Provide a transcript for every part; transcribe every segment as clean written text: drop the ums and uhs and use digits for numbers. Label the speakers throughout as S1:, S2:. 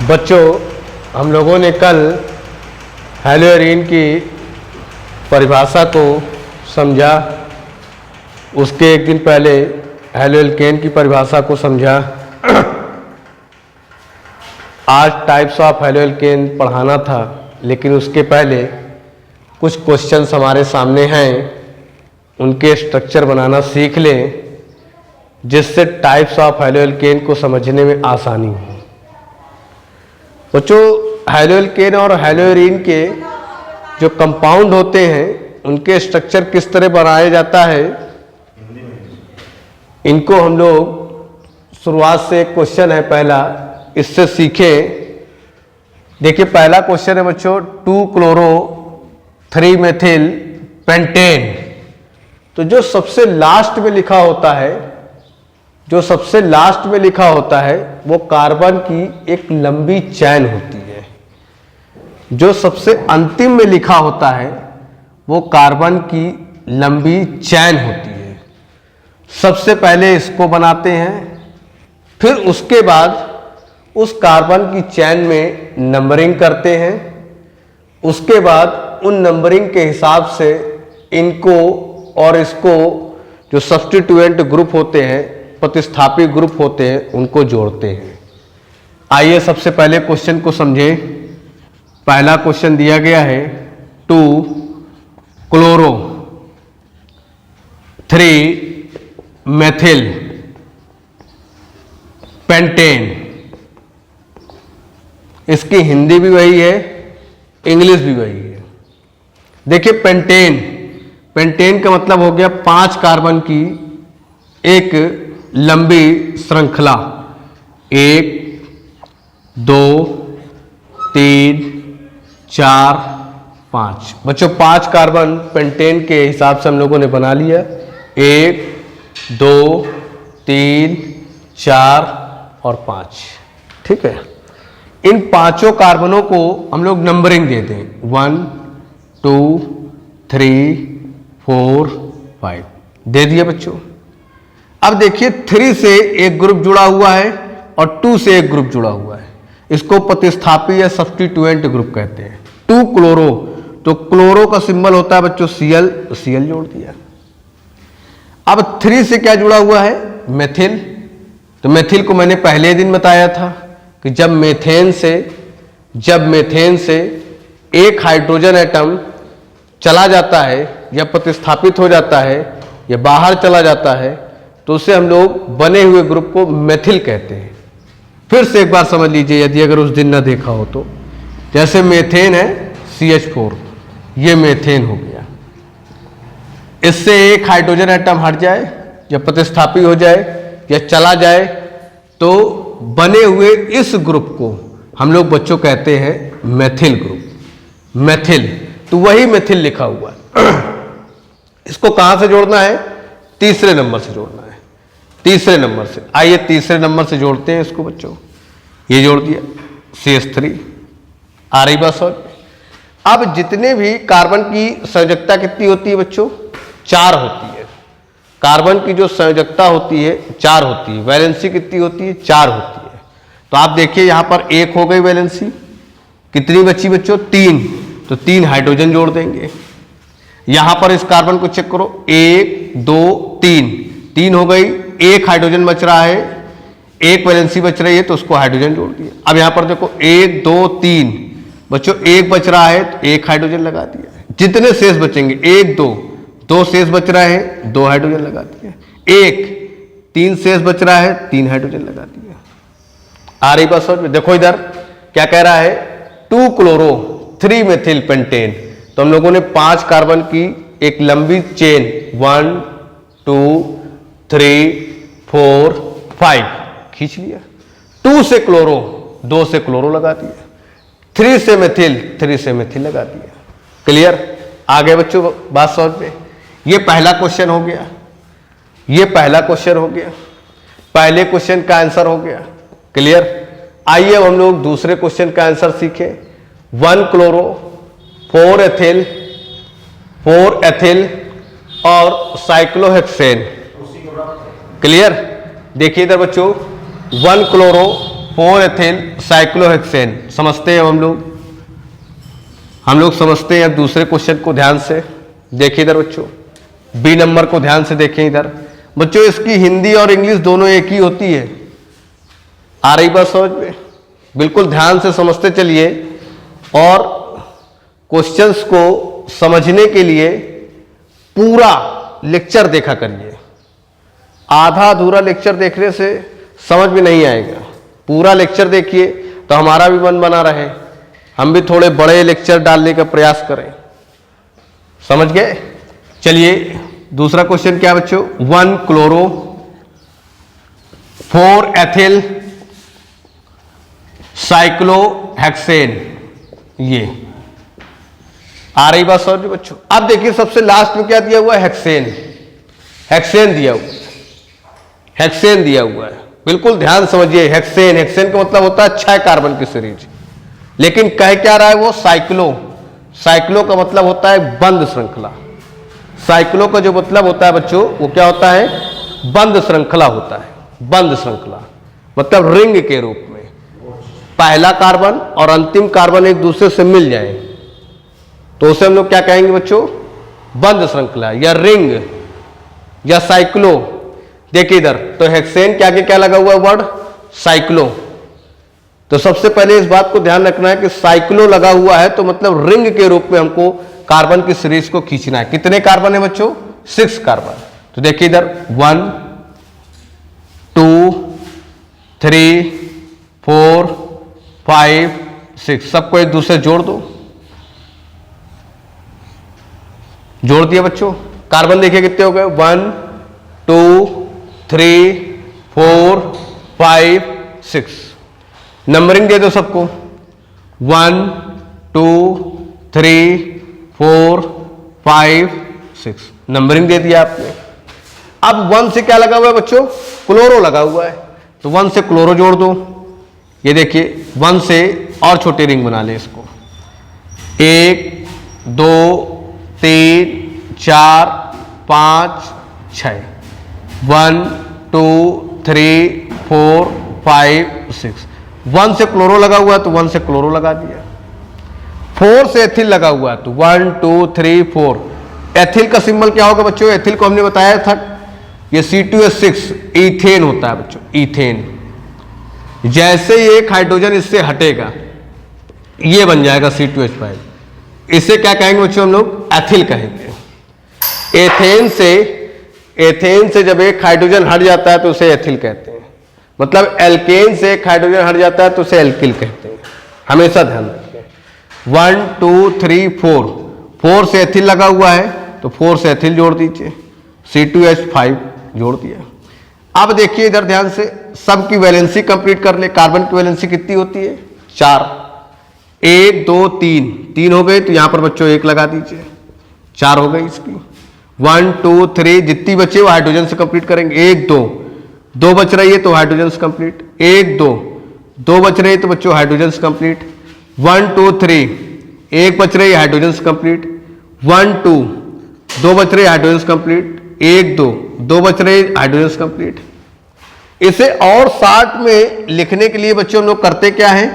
S1: बच्चों, हम लोगों ने कल हैलोएरीन की परिभाषा को समझा। उसके एक दिन पहले हैलोएल्केन की परिभाषा को समझा। आज टाइप्स ऑफ हैलोएल्केन पढ़ाना था, लेकिन उसके पहले कुछ क्वेश्चंस हमारे सामने हैं, उनके स्ट्रक्चर बनाना सीख लें, जिससे टाइप्स ऑफ हैलोएल्केन को समझने में आसानी हो। बच्चों, हैलोएल्केन और हैलोएरीन के जो कंपाउंड होते हैं, उनके स्ट्रक्चर किस तरह बनाया जाता है, इनको हम लोग शुरुआत से एक क्वेश्चन है पहला, इससे सीखें। देखिए पहला क्वेश्चन है बच्चों, 2-क्लोरो 3-मेथिल पेंटेन। तो जो सबसे लास्ट में लिखा होता है, वो कार्बन की एक लंबी चैन होती है। जो सबसे अंतिम में लिखा होता है, वो कार्बन की लंबी चैन होती है। सबसे पहले इसको बनाते हैं, फिर उसके बाद उस कार्बन की चैन में नंबरिंग करते हैं। उसके बाद उन नंबरिंग के हिसाब से इनको और इसको, जो सब्स्टिट्यूएंट ग्रुप होते हैं, प्रतिस्थापी ग्रुप होते हैं, उनको जोड़ते हैं। आइए सबसे पहले क्वेश्चन को समझें। पहला क्वेश्चन दिया गया है 2-क्लोरो 3-मेथिल पेंटेन। इसकी हिंदी भी वही है, इंग्लिश भी वही है। देखिए पेंटेन का मतलब हो गया 5 कार्बन की एक लंबी श्रृंखला। 1 2 3 4 5। बच्चों 5 कार्बन पेंटेन के हिसाब से हम लोगों ने बना लिया। 1 2 3 4 और 5। ठीक है, इन पांचों कार्बनों को हम लोग नंबरिंग दे दें, 1 2 3 4 5 दे दिए बच्चों। अब देखिए 3 से एक ग्रुप जुड़ा हुआ है और 2 से एक ग्रुप जुड़ा हुआ है। इसको प्रतिस्थापी या सब्स्टिट्यूएंट ग्रुप कहते हैं। 2-क्लोरो, तो क्लोरो का सिंबल होता है बच्चों Cl, तो Cl जोड़ दिया। अब 3 से क्या जुड़ा हुआ है, मेथिल। तो मेथिल को मैंने पहले दिन बताया था कि जब मेथेन से एक हाइड्रोजन एटम चला जाता है या प्रतिस्थापित हो जाता है या बाहर चला जाता है, तो उसे हम लोग बने हुए ग्रुप को मेथिल कहते हैं। फिर से एक बार समझ लीजिए, यदि अगर उस दिन न देखा हो तो, जैसे मेथेन है CH4, ये मेथेन हो गया। इससे एक हाइड्रोजन एटम हट जाए या प्रतिस्थापी हो जाए या चला जाए, तो बने हुए इस ग्रुप को हम लोग बच्चों कहते हैं मेथिल ग्रुप। मेथिल, तो वही मेथिल लिखा हुआ है। इसको कहां से जोड़ना है, तीसरे नंबर से जोड़ना है। तीसरे नंबर से, आइए तीसरे नंबर से जोड़ते हैं इसको बच्चों। ये जोड़ दिया, CH3 आ रही बात समझ। अब जितने भी कार्बन की संयोजकता कितनी होती है बच्चों, 4 होती है। कार्बन की जो संयोजकता होती है 4 होती है। वैलेंसी कितनी होती है, 4 होती है। तो आप देखिए यहां पर 1 हो गई वैलेंसी, कितनी बची बच्चों, 3। तो 3 हाइड्रोजन जोड़ देंगे। यहां पर इस कार्बन को चेक करो, 1 2 3 हो गई। 1 हाइड्रोजन बच रहा है, 1 वैलेंसी बच रही है, तो उसको हाइड्रोजन जोड़ दिया। अब यहां पर देखो 1 2 3 बच्चों, 1 बच रहा है तो 1 हाइड्रोजन लगा दिया। जितने शेष बचेंगे, 1 2 शेष बच रहा है, 2 हाइड्रोजन लगा दिया। 3 शेष बच रहा है, 3 हाइड्रोजन लगा दिया। आ रही बात समझ में। देखो इधर क्या कह रहा है, 2-क्लोरो 3-मेथिल पेंटेन। तो हम लोगों ने 5 कार्बन की एक लंबी चेन, 1 2 3 4 5 खींच लिया। 2 से क्लोरो, 2 से क्लोरो लगा दिया। 3 से मेथिल लगा दिया। क्लियर, आगे बच्चों बात समझ में। ये पहला क्वेश्चन हो गया, पहले क्वेश्चन का आंसर हो गया। क्लियर, आइए अब हम लोग दूसरे क्वेश्चन का आंसर सीखें। 1-क्लोरो 4-एथिल और साइक्लोहेक्सेन। क्लियर, देखिए इधर बच्चों, 1-क्लोरो 4 एथिल साइक्लोहेक्सेन। समझते हैं हम लोग समझते हैं। अब दूसरे क्वेश्चन को ध्यान से देखिए इधर बच्चों, बी नंबर को ध्यान से देखें इधर बच्चों। इसकी हिंदी और इंग्लिश दोनों एक ही होती है। आ रही बात समझ में? बिल्कुल ध्यान से समझते चलिए और क्वेश्चंस को समझने के लिए पूरा लेक्चर देखा करिए। आधा अधूरा लेक्चर देखने से समझ में नहीं आएगा। पूरा लेक्चर देखिए तो हमारा भी मन बना रहे, हम भी थोड़े बड़े लेक्चर डालने का प्रयास करें। समझ गए? चलिए दूसरा क्वेश्चन क्या बच्चों, 1 क्लोरो 4 एथिल साइक्लोहेक्सेन। ये आ रही बात समझ बच्चों। अब देखिए सबसे लास्ट में क्या दिया हुआ है, हेक्सेन। हेक्सेन दिया हुआ है, हेक्सेन दिया हुआ है। बिल्कुल ध्यान समझिए, हेक्सेन, हेक्सेन का मतलब होता है 6 कार्बन की सीरीज। लेकिन कह क्या रहा है वो, साइक्लो। साइक्लो का मतलब होता है बंद श्रृंखला। साइक्लो का जो मतलब होता है बच्चों वो क्या होता है, बंद श्रृंखला होता है। बंद श्रृंखला मतलब रिंग के रूप में पहला कार्बन और अंतिम कार्बन एक दूसरे से मिल जाए तो उसे हम लोग क्या कहेंगे बच्चों, बंद श्रृंखला या रिंग या साइक्लो। देखिए इधर तो हेक्सेन के आगे क्या लगा हुआ है वर्ड, साइक्लो। तो सबसे पहले इस बात को ध्यान रखना है कि साइक्लो लगा हुआ है तो मतलब रिंग के रूप में हमको कार्बन की सीरीज को खींचना है। कितने कार्बन है बच्चों, 6 कार्बन। तो देखिए इधर 1 2 3 4 5 6 सबको एक दूसरे जोड़ दो। जोड़ दिया बच्चों। कार्बन देखिए कितने हो गए, 1 2 3 4 5 6। नंबरिंग दे दो सबको, 1 2 3 4 5 6 नंबरिंग दे दिया आपने। अब 1 से क्या लगा हुआ है बच्चों, क्लोरो लगा हुआ है तो 1 से क्लोरो जोड़ दो। ये देखिए 1 से और छोटी रिंग बना ले इसको, 1 2 3 4 5 6 1 2 3 4 5 6। 1 से क्लोरो लगा हुआ है तो 1 से क्लोरो लगा दिया। 4 से एथिल लगा हुआ है तो 1 2 3 4। एथिल का सिंबल क्या होगा बच्चों, एथिल को हमने बताया था ये C2H6 ईथेन होता है बच्चों, ईथेन। जैसे ही एक हाइड्रोजन इससे हटेगा ये बन जाएगा C2H5। इसे क्या कहेंगे बच्चों हम लोग, एथिल कहेंगे। एथेन से जब एक हाइड्रोजन हट जाता है तो उसे एथिल कहते हैं। मतलब एल्केन से एक हाइड्रोजन हट जाता है तो उसे एल्किल कहते हैं। हमेशा ध्यान रखिए। 1 2 3 4, 4 से एथिल लगा हुआ है तो 4 से एथिल जोड़ दीजिए, C2H5 जोड़ दिया। अब देखिए इधर ध्यान से, सबकी वैलेंसी कंप्लीट कर ले। कार्बन की वैलेंसी कितनी होती है, 4। 1 2 3 3 हो गए तो यहां पर बच्चों 1 लगा दीजिए, 4 हो गई इसकी। 1 2 3 जितनी बचे वो हाइड्रोजन से कंप्लीट करेंगे। 1 2 2 बच रही है तो हाइड्रोजन से कंप्लीट। 1 2 2 बच रही है तो बच्चों हाइड्रोजन से कंप्लीट। 1 2 3 1 बच रही है हाइड्रोजन से कंप्लीट। 1 2 2 बच रही है हाइड्रोजन से कंप्लीट। 1 2 2 बच रही है हाइड्रोजन से कंप्लीट। इसे और शार्ट में लिखने के लिए बच्चों हम लोग करते क्या है,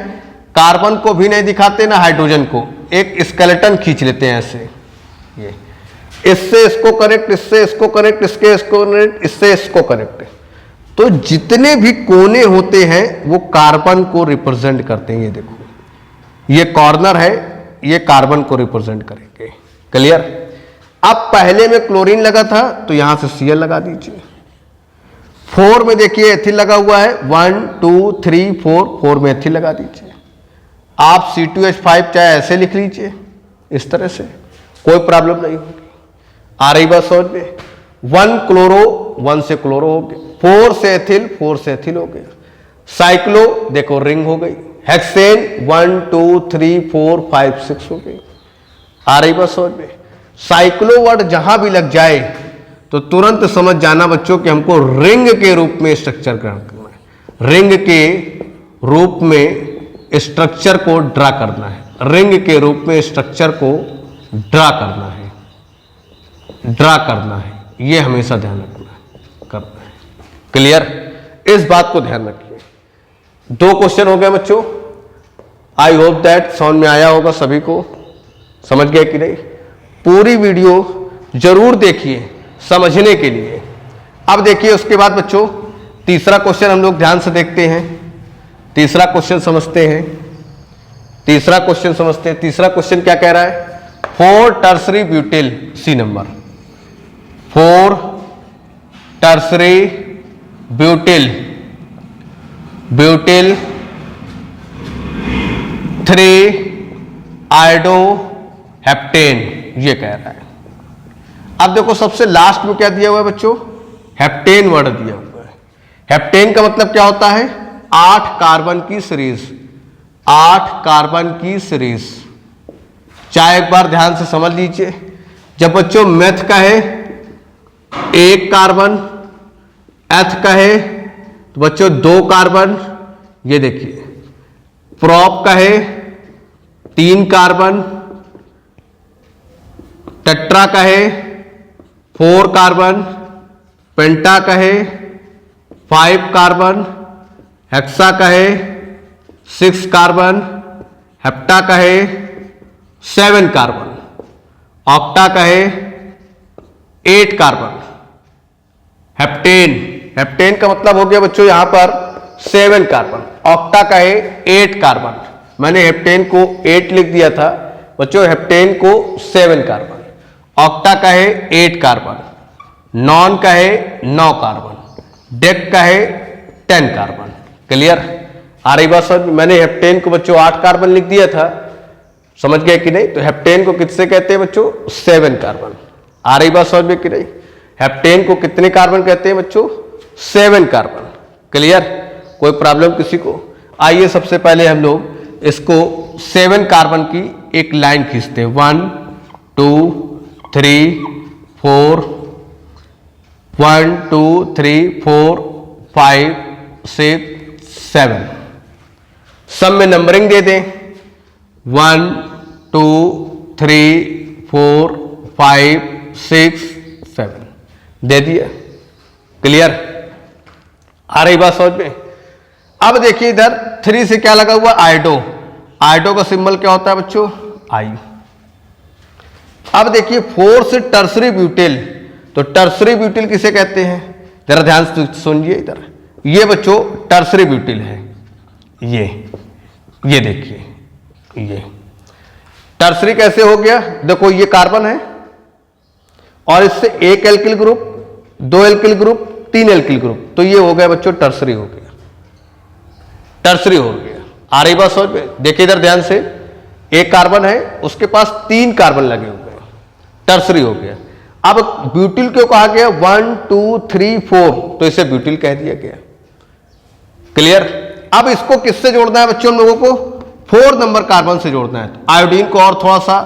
S1: कार्बन को भी नहीं दिखाते ना हाइड्रोजन को, एक स्केलेटन खींच लेते हैं ऐसे। ये इससे इसको कनेक्ट, इससे इसको कनेक्ट, इसके इसको कनेक्ट, इससे इसको कनेक्ट। तो जितने भी कोने होते हैं वो कार्बन को रिप्रेजेंट करते हैं। ये देखो ये कॉर्नर है, ये कार्बन को रिप्रेजेंट करेंगे। क्लियर? अब पहले में क्लोरीन लगा था तो यहां से Cl लगा दीजिए। 4 में देखिए एथिल लगा हुआ है, 1 2 3 4, 4 में एथिल लगा दीजिए। आप C2H5 चाहे ऐसे लिख लीजिए, इस तरह से कोई प्रॉब्लम नहीं होगी। आ रही बात समझ में? 1 क्लोरो, 1 से क्लोरो हो गया। 4 से एथिल, 4 से एथिल हो गया। साइक्लो देखो रिंग हो गई। हेक्सेन 1 2 3 4 5 6 हो गई। आ रही बात समझ में? साइक्लो वर्ड जहां भी लग जाए तो तुरंत समझ जाना बच्चों कि हमको रिंग के रूप में स्ट्रक्चर ग्रहण करना है। रिंग के रूप में स्ट्रक्चर को ड्रा करना है। रिंग के रूप में स्ट्रक्चर को ड्रा करना है, ड्रा करना है। यह हमेशा ध्यान रखना है, करना है। क्लियर? इस बात को ध्यान रखिए। 2 क्वेश्चन हो गए बच्चों। आई होप दैट समझ में आया होगा सभी को। समझ गए कि नहीं? पूरी वीडियो जरूर देखिए समझने के लिए। अब देखिए उसके बाद बच्चों तीसरा क्वेश्चन हम लोग ध्यान से देखते हैं। तीसरा क्वेश्चन समझते हैं। तीसरा क्वेश्चन क्या कह रहा है? 4 tertiary butyl, C number 4 tertiary butyl 3 iodoheptane, ये कह रहा है। अब देखो सबसे लास्ट में क्या दिया हुआ है बच्चों? हेप्टेन वर्ड दिया हुआ है। हेप्टेन का मतलब क्या होता है? 8 कार्बन की सीरीज, 8 कार्बन की सीरीज। चाहे एक बार ध्यान से समझ लीजिए, जब बच्चों मेथ का है 1 कार्बन, एथ का है तो बच्चों 2 कार्बन, ये देखिए। प्रोप का है 3 कार्बन, टेट्रा का है 4 कार्बन, पेंटा का है 5 कार्बन, हेक्सा का है 6 कार्बन, हेप्टा का है 7 कार्बन, ऑक्टा का है 8 कार्बन। हेप्टेन का मतलब हो गया बच्चों यहां पर 7 कार्बन। ऑक्टा का है 8 कार्बन। मैंने हेप्टेन को 8 लिख दिया था बच्चों, हेप्टेन को 7 कार्बन। ऑक्टा का है 8 कार्बन, नॉन का है 9 कार्बन, डेक का है 10 कार्बन। क्लियर? आ रही बात समझ? मैंने हेप्टेन को बच्चों 8 कार्बन लिख दिया था, समझ गए कि नहीं? तो हेप्टेन को किससे कहते हैं बच्चों? 7 कार्बन। आ रही बात समझ में कि नहीं? हेप्टेन को कितने कार्बन कहते हैं बच्चों? 7 कार्बन। क्लियर? कोई प्रॉब्लम किसी को? आइए सबसे पहले हम लोग इसको 7 कार्बन की एक लाइन खींचते हैं। 1 2 3 4 1 2 3 4 5 6 7। सब में नंबरिंग दे दें। 1 2 3 4 5 6 7 दे दिया। क्लियर? आ रही बात समझ में? अब देखिए इधर 3 से क्या लगा हुआ? आयोडो। आयोडो का सिंबल क्या होता है बच्चों? आई। अब देखिए 4 से टर्सरी ब्यूटिल, तो टर्सरी ब्यूटिल किसे कहते हैं? जरा ध्यान से सुनिए इधर। ये बच्चों टर्सरी ब्यूटिल है। ये देखिए, ये टर्सरी कैसे हो गया? देखो ये कार्बन है और इससे 1 alkyl group, 2 alkyl group, 3 alkyl group, तो ये हो गया बच्चों टर्सरी हो गया। टर्सरी हो गया। आ रही बात समझ में? देखिए इधर ध्यान से, 1 कार्बन है, उसके पास 3 कार्बन लगे हुए हैं, टर्सरी हो गया। अब ब्यूटिल क्यों कहा गया? 1 2 3 4, तो इसे ब्यूटिल कह दिया गया। क्लियर? अब इसको किससे जोड़ना है बच्चों? हम लोगों को 4 नंबर कार्बन से जोड़ना है। तो आयोडीन को और थोड़ा सा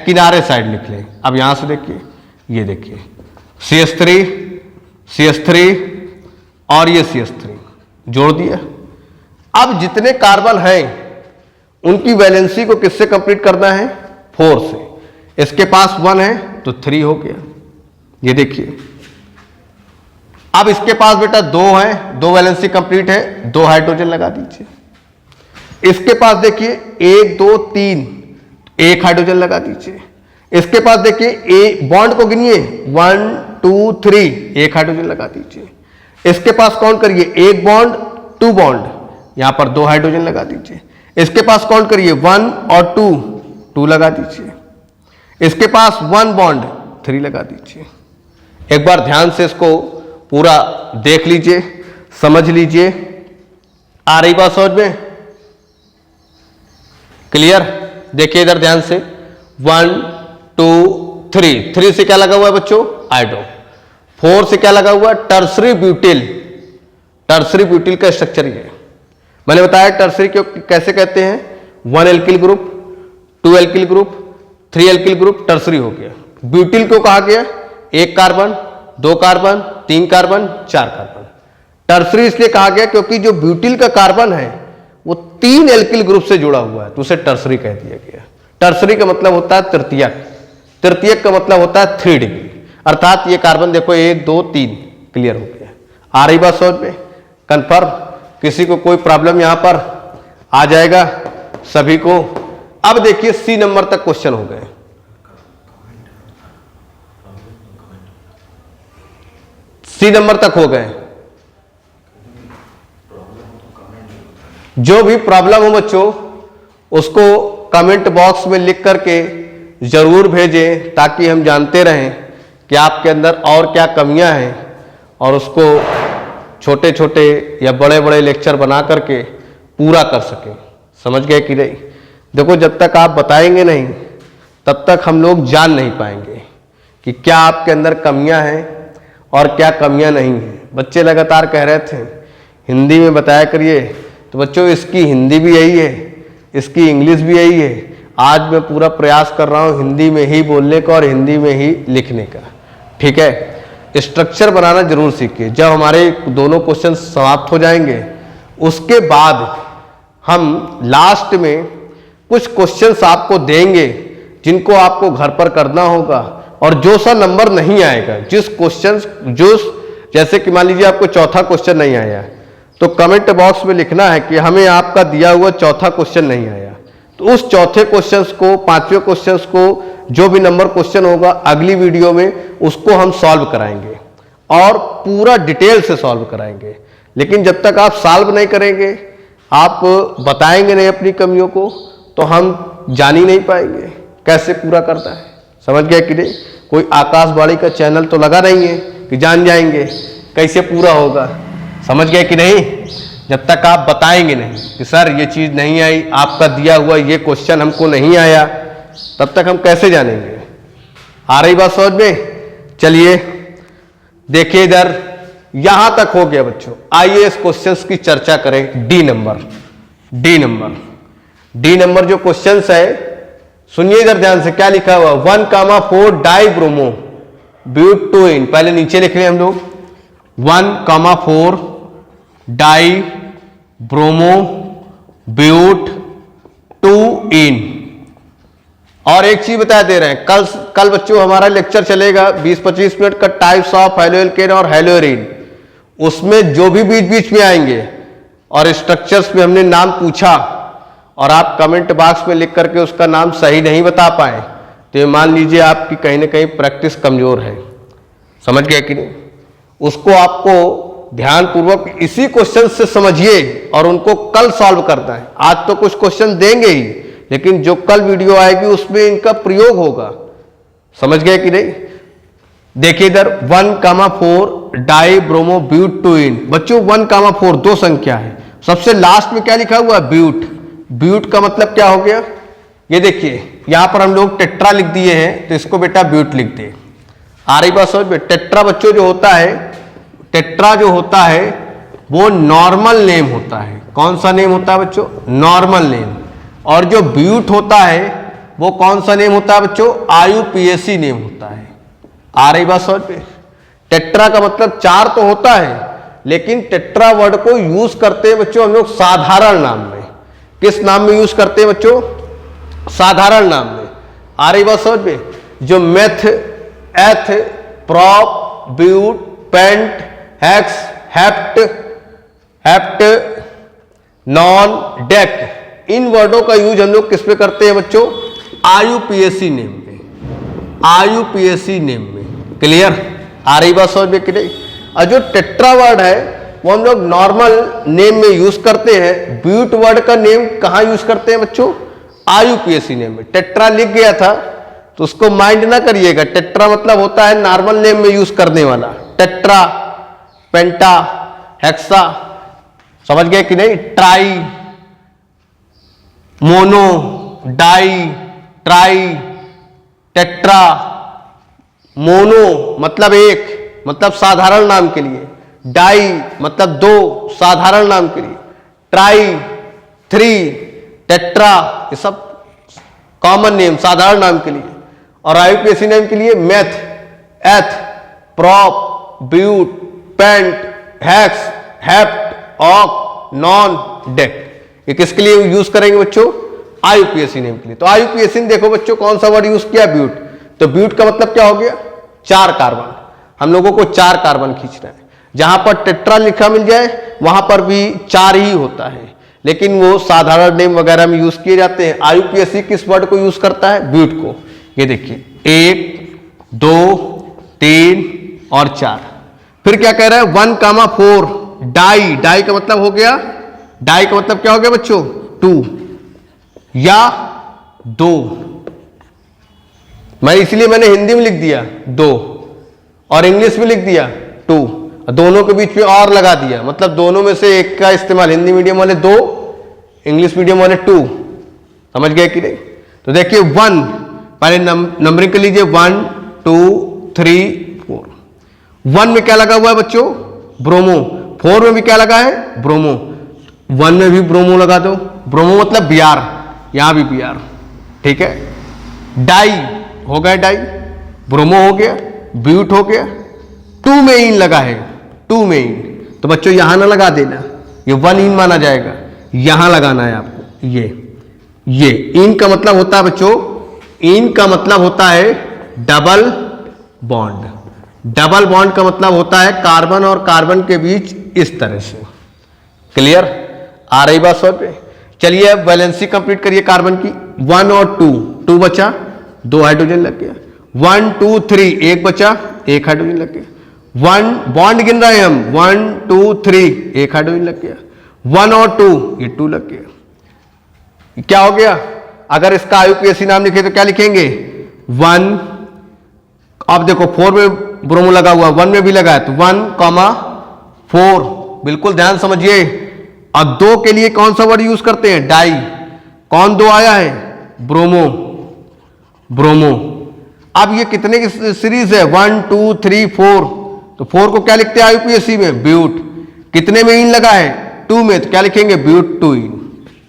S1: किनारे साइड लिख लें। अब यहां से देखिए, ये देखिए CH3 और ये CH3 जोड़ दिया। अब जितने कार्बन हैं उनकी वैलेंसी को किससे कंप्लीट करना है? 4 से। इसके पास 1 है तो 3 हो गया। ये देखिए, अब इसके पास बेटा 2 है, 2 वैलेंसी कंप्लीट है, 2 हाइड्रोजन लगा दीजिए। इसके पास देखिए 1 2 3, 1 हाइड्रोजन लगा दीजिए। इसके पास देखिए ए बॉन्ड को गिनिए, 1 2 3, 1 हाइड्रोजन लगा दीजिए। इसके पास काउंट करिए, 1 बॉन्ड 2 बॉन्ड, यहां पर 2 हाइड्रोजन लगा दीजिए। इसके पास काउंट करिए 1 और 2, 2 लगा दीजिए। इसके पास 1 बॉन्ड, 3 लगा दीजिए। एक बार ध्यान से इसको पूरा देख लीजिए, समझ लीजिए। आ रही बात समझ में? क्लियर? देखिए इधर ध्यान से, 1 2 3, 3 से क्या लगा हुआ है बच्चों? आयोडो। 4 से क्या लगा हुआ? Tertiary butyl. टर्सरी ब्यूटिल का स्ट्रक्चर ये है। मैंने बताया टर्सरी क्यों कैसे कहते हैं? 1 alkyl group, 2 alkyl group, 3 alkyl group, tertiary हो गया। ब्यूटिल क्यों कहा गया? 1 carbon, 2 carbon, 3 carbon, 4 carbon. Tertiary इसलिए कहा गया क्योंकि जो ब्यूटिल का कार्बन है वो 3 एल्किल ग्रुप से जुड़ा हुआ है, तो उसे टर्सरी कह दिया गया। टर्सरी का मतलब होता है तृतीयक। तृतीयक का मतलब होता है 3 डिग्री, अर्थात ये कार्बन देखो 1 2 3। क्लियर हो गया? आ रही बात समझ में? कंफर्म? किसी को कोई प्रॉब्लम यहां पर आ जाएगा सभी को। अब देखिए सी नंबर तक क्वेश्चन हो गए। सी नंबर तक हो गए। जो भी प्रॉब्लम हो बच्चों उसको कमेंट बॉक्स में लिख करके जरूर भेजें ताकि हम जानते रहें कि आपके अंदर और क्या कमियां हैं और उसको छोटे छोटे या बड़े बड़े लेक्चर बना करके पूरा कर सकें। समझ गए कि नहीं? देखो जब तक आप बताएंगे नहीं तब तक हम लोग जान नहीं पाएंगे कि क्या आपके अंदर कमियां हैं और क्या कमियां नहीं हैं। बच्चे लगातार कह रहे थे हिंदी में बताया करिए, तो बच्चों इसकी हिंदी भी यही है, इसकी इंग्लिश भी यही है। आज मैं पूरा प्रयास कर रहा हूं हिंदी में ही बोलने का और हिंदी में ही लिखने का। ठीक है, स्ट्रक्चर बनाना जरूर सीखिए। जब हमारे दोनों क्वेश्चन समाप्त हो जाएंगे उसके बाद हम लास्ट में कुछ क्वेश्चंस आपको देंगे जिनको आपको घर पर करना होगा, और जो सा नंबर नहीं आएगा, जिस क्वेश्चन जो जैसे कि मान लीजिए आपको चौथा क्वेश्चन नहीं आया तो कमेंट बॉक्स में लिखना है कि हमें आपका दिया हुआ चौथा क्वेश्चन नहीं आया, तो उस चौथे क्वेश्चंस को, पांचवें क्वेश्चंस को, जो भी नंबर क्वेश्चन होगा अगली वीडियो में उसको हम सॉल्व कराएंगे और पूरा डिटेल से सॉल्व कराएंगे। लेकिन जब तक आप सॉल्व नहीं करेंगे, आप बताएंगे नहीं अपनी कमियों को, तो हम जान ही नहीं पाएंगे कैसे पूरा करता है। समझ गए कि नहीं? कोई आकाशवाणी का चैनल तो लगा नहीं है कि जान जाएंगे कैसे पूरा होगा। समझ गए कि नहीं? जब तक आप बताएंगे नहीं कि सर ये चीज नहीं आई, आपका दिया हुआ ये क्वेश्चन हमको नहीं आया, तब तक हम कैसे जानेंगे? आ रही बात समझ में? चलिए देखिए इधर, यहां तक हो गया बच्चों। आइए इस क्वेश्चंस की चर्चा करें। डी नंबर जो क्वेश्चंस है, सुनिए इधर ध्यान से, क्या लिखा हुआ 1,4 डाइब्रोमो ब्यूटोइन। पहले नीचे लिख रहे हैं हम लोग 1,4 डाइब्रोमो ब्यूट 2 और एक चीज बता दे रहे हैं, कल बच्चों हमारा लेक्चर चलेगा 20-25 मिनट का, टाइप्स ऑफ हैलोएल्केन और हैलोएरीन। उसमें जो भी बीच बीच में आएंगे और स्ट्रक्चर्स में हमने नाम पूछा और आप कमेंट बॉक्स में लिख करके उसका नाम सही नहीं बता पाए, तो ये मान लीजिए आपकी कहीं ना कहीं प्रैक्टिस कमजोर है। समझ गए कि नहीं? उसको आपको ध्यानपूर्वक इसी क्वेश्चन से समझिए और उनको कल सॉल्व करना है। आज तो कुछ क्वेश्चन देंगे ही, लेकिन जो कल वीडियो आएगी उसमें इनका प्रयोग होगा। समझ गए कि नहीं? देखिए इधर 1,4 डाइब्रोमोब्यूटोइन। बच्चों 1,4 दो संख्या है, सबसे लास्ट में क्या लिखा हुआ है? ब्यूट। ब्यूट का मतलब क्या हो गया? ये देखिए यहां पर हम लोग टेट्रा लिख दिए हैं, तो इसको बेटा ब्यूट लिख दे। आ रही बात समझ में? टेट्रा बच्चों जो होता है, टेट्रा जो होता है वो नॉर्मल नेम होता है। कौन सा नेम होता है बच्चों? Normal name. और जो ब्यूट होता है वो कौन सा नेम होता है बच्चों? IUPAC नेम होता है। आ रही बात समझ में? टेट्रा का मतलब 4 तो होता है, लेकिन टेट्रा वर्ड को यूज करते हैं बच्चों हम लोग साधारण नाम में। किस नाम में यूज करते हैं बच्चों? साधारण नाम में। आ रही बात समझ में? जो meth, eth, prop, but, pent, hex, hept, non, dec, इन वर्डों का यूज हम लोग किस पे करते हैं बच्चों? IUPAC नेम में। IUPAC नेम में। क्लियर? आ रही बात समझ में कि नहीं? और जो टेट्रा वर्ड है वो हम लोग नॉर्मल नेम में यूज करते हैं। ब्यूट वर्ड का नेम कहां यूज करते हैं बच्चों? IUPAC नेम में। टेट्रा लिख गया था तो उसको माइंड ना करिएगा। टेट्रा मतलब होता है नॉर्मल नेम में यूज करने वाला। टेट्रा, पेंटा, हेक्सा, समझ गए कि नहीं? Tri, mono, di, tri, tetra. Mono मतलब एक, मतलब साधारण नाम के लिए। डाई मतलब 2, साधारण नाम के लिए। ट्राई, 3, टेट्रा, ये सब कॉमन नेम, साधारण नाम के लिए। और IUPAC नेम के लिए meth, eth, prop, but, pent, hex, hept, oct, non, dec. ये किसके लिए यूज करेंगे बच्चों? IUPAC नेम के लिए। तो IUPAC ने देखो बच्चों कौन सा वर्ड यूज किया? ब्यूट। तो ब्यूट का मतलब क्या हो गया? 4 कार्बन। हम लोगों को 4 कार्बन खींचना है। जहां पर टेट्रा लिखा मिल जाए वहां पर भी 4 ही होता है, लेकिन वो साधारण नेम वगैरह में यूज किए जाते हैं। आईयूपीएसी किस वर्ड को यूज करता है? ब्यूट को। ये देखिए 1 2 3 और 4। फिर क्या कह रहा है? 1,4 डाई। डाई का मतलब हो गया, डाई का मतलब क्या हो गया बच्चों? 2 या 2। मैं इसलिए मैंने हिंदी में लिख दिया 2 और इंग्लिश में लिख दिया 2, दोनों के बीच में और लगा दिया, मतलब दोनों में से एक का इस्तेमाल। हिंदी मीडियम वाले 2, इंग्लिश मीडियम वाले 2। समझ गए कि नहीं? तो देखिए 1 पहले नंबरिंग कर लीजिए 1 2 3 4। 1 में क्या लगा हुआ है बच्चों? ब्रोमो। 4 में भी क्या लगा है? ब्रोमो। 1 में भी ब्रोमो लगा दो। ब्रोमो मतलब बियार, यहां भी बियार। ठीक है। डाई हो गया, डाई। ब्रोमो हो गया, ब्यूट हो गया। 2 में इन लगा है, 2 में इन, तो बच्चों यहां ना लगा देना, ये 1 इन माना जाएगा, यहां लगाना है आपको। ये इन का मतलब होता है बच्चों, इन का मतलब होता है डबल बॉन्ड। डबल बॉन्ड का मतलब होता है कार्बन और कार्बन के बीच इस तरह से। क्लियर? आ रही बात समझ में? चलिए अब वैलेंसी कंप्लीट करिए कार्बन की। 1 और 2 बचा, 2 हाइड्रोजन लग गया। 1 2 3 1 बचा, 1 हाइड्रोजन लग गया। 1 बॉन्ड गिन रहे हैं हम, 1 2 3 1 हाइड्रोजन लग गया। 1 और 2 ये 2 लग गया। क्या हो गया? अगर इसका आईयूपीएसी नाम लिखे तो क्या लिखेंगे? 1। अब देखो 4 में ब्रोमो लगा हुआ, 1 में भी लगा है, तो 1,4। बिल्कुल ध्यान समझिए। और 2 के लिए कौन सा वर्ड यूज करते हैं? डाई। कौन 2 आया है? ब्रोमो। ब्रोमो। अब ये कितने की सीरीज है? 1 2 3 4, तो 4 को क्या लिखते हैं आईयूपीएसी में? ब्यूट। कितने में इन लगा है? 2 में, तो क्या लिखेंगे? But 2 ene.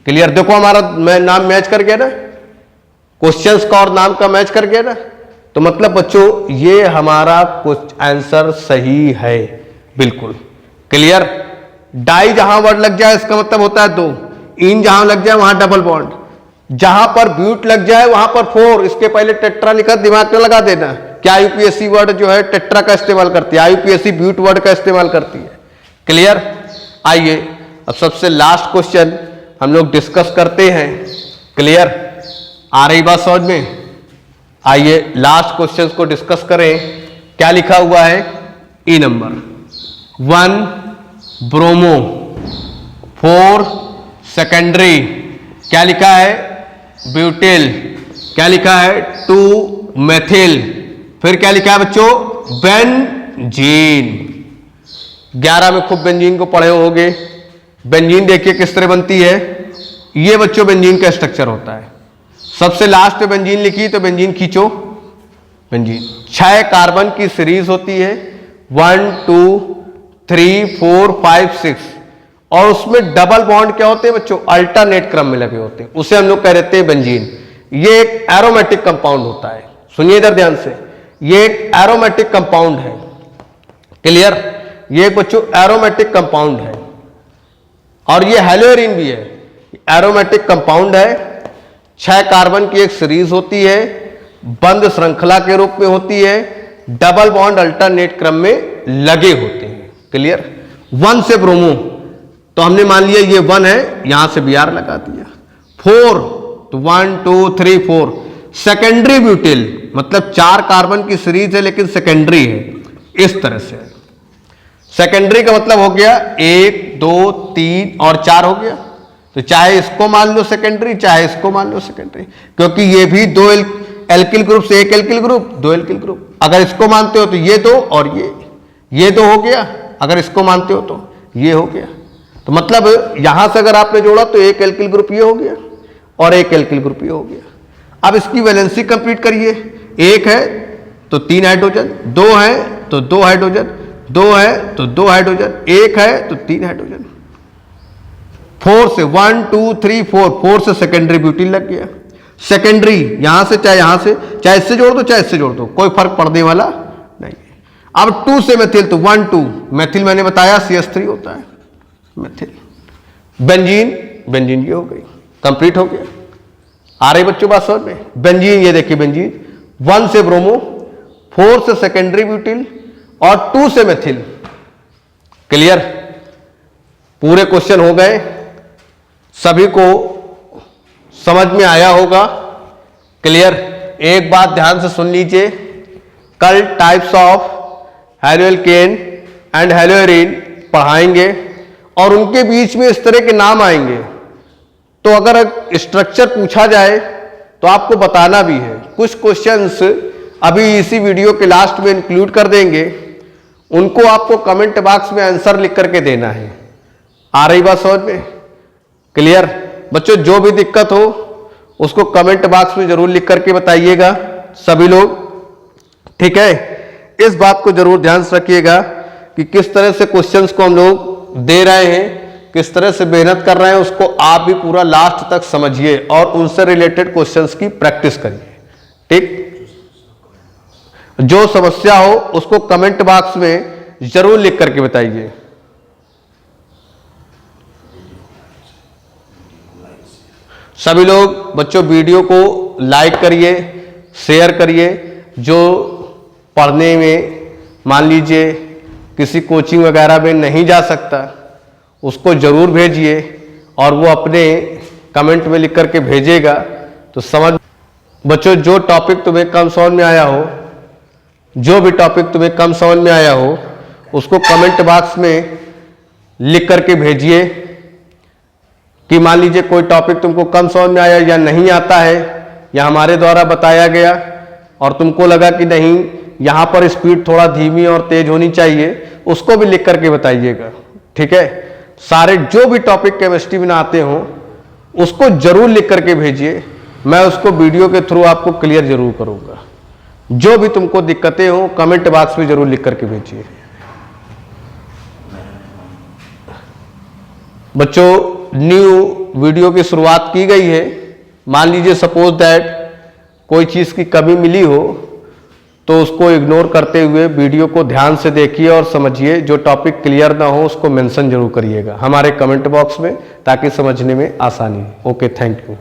S1: क्लियर? देखो हमारा नाम मैच कर गया ना, क्वेश्चंस का और नाम का मैच कर गया ना, तो मतलब बच्चों ये हमारा कुछ आंसर सही है बिल्कुल। क्लियर? डाई जहां वर्ड लग जाए इसका मतलब होता है 2, इन जहां लग जाए वहां डबल बॉन्ड, जहां पर ब्यूट लग जाए वहां पर 4, इसके पहले टेट्रा लिखा, दिमाग में लगा देना। क्या आईयूपीएसी वर्ड जो है टेट्रा का इस्तेमाल करती है, आईयूपीएसी ब्यूट वर्ड का इस्तेमाल करती है। क्लियर? आइए अब सबसे लास्ट क्वेश्चन हम लोग डिस्कस करते हैं। क्लियर? आ रही बात समझ में? आइए लास्ट क्वेश्चन को डिस्कस करें। क्या लिखा हुआ है? ई नंबर 1 ब्रोमो, 4 सेकेंडरी, क्या लिखा है? ब्यूटिल, क्या लिखा है? 2 मेथिल, फिर क्या लिखा है बच्चों? बेंजीन। 11 में खूब बेंजीन को पढ़े होगे। बेंजीन देखिए किस तरह बनती है। ये बच्चों बेंजीन का स्ट्रक्चर होता है। सबसे लास्ट पे बेंजीन लिखी तो बेंजीन खींचो। बेंजीन 6 कार्बन की सीरीज होती है, 1 2 3 4 5 6, और उसमें डबल बॉन्ड क्या होते हैं बच्चों? अल्टरनेट क्रम में लगे होते हैं, उसे हम लोग कह देते हैं बेंजीन। ये एक एरोमेटिक कंपाउंड होता है। सुनिए इधर ध्यान से, ये एक एरोमेटिक कंपाउंड है। क्लियर? ये बच्चों एरोमेटिक कंपाउंड है और ये हेलोरीन भी है। एरोमेटिक कंपाउंड है, 6 कार्बन की एक सीरीज होती है, बंद श्रृंखला के रूप में होती है, डबल बॉन्ड अल्टरनेट क्रम में लगे होते हैं। क्लियर? 1 से ब्रोमो, तो हमने मान लिया ये 1 है, यहां से Br लगा दिया। 4 तो 1 2 3 4 सेकेंडरी ब्यूटिल, मतलब 4 कार्बन की सीरीज है लेकिन सेकेंडरी है, इस तरह से। सेकेंडरी का मतलब हो गया 1 2 3 और 4 हो गया, तो चाहे इसको मान लो सेकेंडरी, चाहे इसको मान लो सेकेंडरी, क्योंकि ये भी 2 एल्किल ग्रुप से 1 एल्किल ग्रुप, 2 एल्किल ग्रुप। अगर इसको मानते हो तो ये 2 और ये 2 हो गया, अगर इसको मानते हो तो ये हो गया। तो मतलब यहां से अगर आपने जोड़ा तो 1 एल्किल ग्रुप ये हो गया और 1 एल्किल ग्रुप ये हो गया। अब इसकी वैलेंसी कंप्लीट करिए। 1 है तो 3 हाइड्रोजन, 2 है तो 2 हाइड्रोजन, 2 है तो 2 हाइड्रोजन, 1 है तो 3 हाइड्रोजन। 4 से 1 2 3 4, 4 से सेकेंडरी ब्यूटिल लग गया। सेकेंडरी यहां से चाहे इससे जोड़ दो चाहे इससे जोड़ दो, कोई फर्क पड़ने वाला नहीं है। अब 2 से मेथिल, तो 1 2 मेथिल मैंने बताया CH3 होता है मेथिल। बेंजीन ये हो गई, कंप्लीट हो गया। आ रही बच्चों बात समझ में? बेंजीन, ये देखिए बेंजीन 1 से ब्रोमो, 4 से सेकेंडरी ब्यूटिल और 2 से मेथिल। क्लियर? पूरे क्वेश्चन हो गए, सभी को समझ में आया होगा। क्लियर? एक बात ध्यान से सुन लीजिए, कल types of haloalkane and haloarene पढ़ाएंगे और उनके बीच में इस तरह के नाम आएंगे, तो अगर स्ट्रक्चर पूछा जाए तो आपको बताना भी है। कुछ क्वेश्चंस अभी इसी वीडियो के लास्ट में इंक्लूड कर देंगे, उनको आपको कमेंट बॉक्स में आंसर लिख करके देना है। आ रही बात समझ में? क्लियर? बच्चों जो भी दिक्कत हो उसको कमेंट बॉक्स में जरूर लिख करके बताइएगा सभी लोग, ठीक है? इस बात को जरूर ध्यान से रखिएगा कि किस तरह से क्वेश्चंस को हम लोग दे रहे हैं, किस तरह से मेहनत कर रहे हैं, उसको आप भी पूरा लास्ट तक समझिए और उनसे रिलेटेड क्वेश्चंस की प्रैक्टिस करिए। ठीक? जो समस्या हो उसको कमेंट बॉक्स में जरूर लिख करके बताइए। सभी लोग बच्चों वीडियो को लाइक करिए, शेयर करिए। जो पढ़ने में मान लीजिए किसी कोचिंग वगैरह में नहीं जा सकता, उसको जरूर भेजिए और वो अपने कमेंट में लिख करके भेजेगा तो समझ। बच्चों जो टॉपिक तुम्हें कम समझ में आया हो, जो भी टॉपिक तुम्हें कम समझ में आया हो, उसको कमेंट बॉक्स में लिख करके भेजिए कि मान लीजिए कोई टॉपिक तुमको कम समझ में आया या नहीं आता है या हमारे द्वारा बताया गया और तुमको लगा कि नहीं यहाँ पर स्पीड थोड़ा धीमी और तेज होनी चाहिए, उसको भी लिख करके बताइएगा। ठीक है? सारे जो भी टॉपिक केमिस्ट्री में आते हों उसको जरूर लिख करके भेजिए, मैं उसको वीडियो के थ्रू आपको क्लियर जरूर करूंगा। जो भी तुमको दिक्कतें हो कमेंट बॉक्स में जरूर लिख करके भेजिए। बच्चों न्यू वीडियो की शुरुआत की गई है। मान लीजिए सपोज दैट कोई चीज की कमी मिली हो तो उसको इग्नोर करते हुए वीडियो को ध्यान से देखिए और समझिए। जो टॉपिक क्लियर ना हो उसको मेंशन जरूर करिएगा हमारे कमेंट बॉक्स में, ताकि समझने में आसानी हो। Okay, thank you.